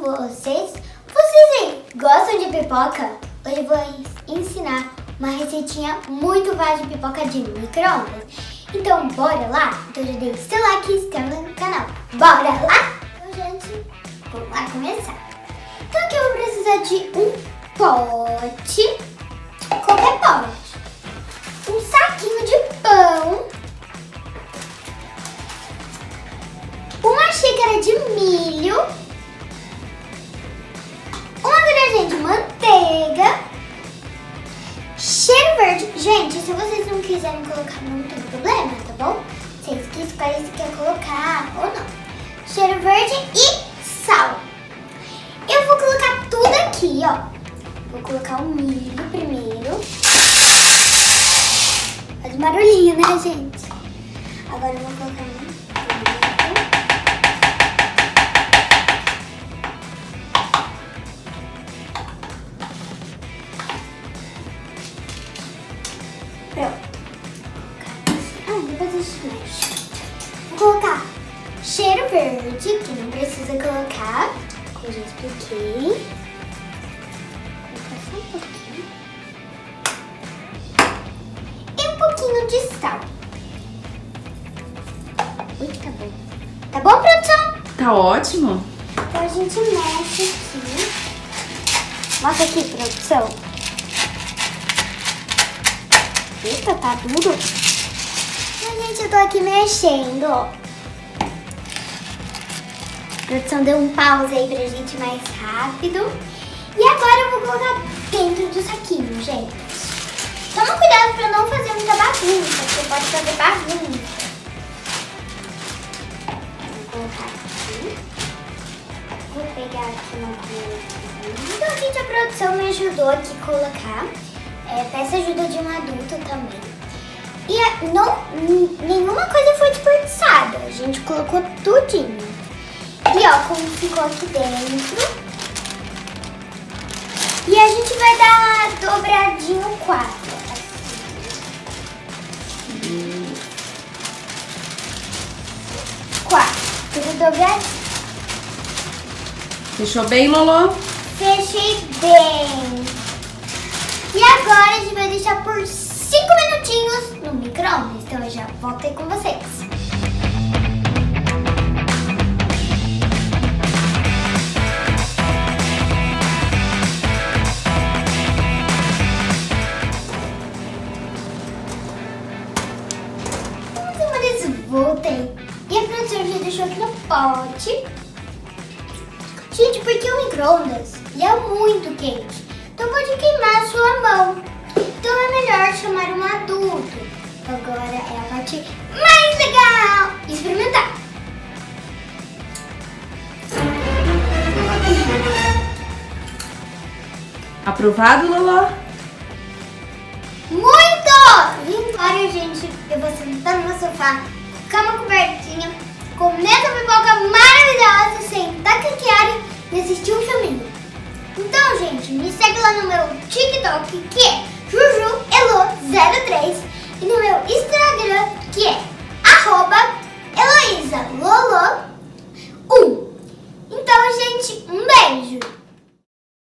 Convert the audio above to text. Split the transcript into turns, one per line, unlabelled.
vocês. Vocês aí gostam de pipoca? Hoje eu vou ensinar uma receitinha muito fácil de pipoca de micro-ondas. Então bora lá? Então já deixa seu like e se inscreva no canal. Bora lá? Então gente, vamos lá começar. Então aqui eu vou precisar de um pote, qualquer pote, um saquinho de pão, uma xícara de milho, uma colherzinha de manteiga, cheiro verde. Gente, se vocês não quiserem colocar, não tem problema, tá bom? Vocês que escolhem se quer colocar ou não. Cheiro verde e sal. Eu vou colocar tudo aqui, ó. Vou colocar o milho primeiro. Faz barulhinho, né, gente? Agora eu vou colocar o milho. Pronto. Depois a gente mexe. Vou colocar cheiro verde, que não precisa colocar, como eu já expliquei. Vou colocar só um pouquinho. E um pouquinho de sal. Ui, tá bom. Tá bom, produção?
Tá ótimo.
Então a gente mexe aqui. Mostra aqui, produção. Eita, tá duro. Mas, gente, eu tô aqui mexendo, ó. A produção deu um pause aí pra gente mais rápido. E agora eu vou colocar dentro do saquinho, gente. Toma cuidado pra não fazer muita bagunça, porque pode fazer bagunça. Vou colocar aqui. Vou pegar aqui uma colher. Então, gente, a produção me ajudou aqui a colocar. Peça ajuda de um adulto também. E nenhuma coisa foi desperdiçada. A gente colocou tudinho. E ó, como ficou aqui dentro. E a gente vai dar dobradinho 4. Assim. 4. Tudo dobradinho.
Fechou bem, Lolo?
Fechei bem. E agora a gente vai deixar por 5 minutinhos no micro-ondas. Então eu já volto aí com vocês. Voltei. E a produção já deixou aqui no pote. Gente, porque o micro-ondas ele é muito quente. Então pode queimar a sua mão. Então é melhor chamar um adulto. Agora é a parte mais legal. Experimentar.
Aprovado, Lolo?
Muito! E agora, gente, eu vou sentar no meu sofá, colocar uma cobertinha, comer essa pipoca maravilhosa, sentar com a Kiara e assistir um filminho. Então, gente, me segue lá no meu TikTok, que é JujuElo03, e no meu Instagram, que é @EloísaLolo.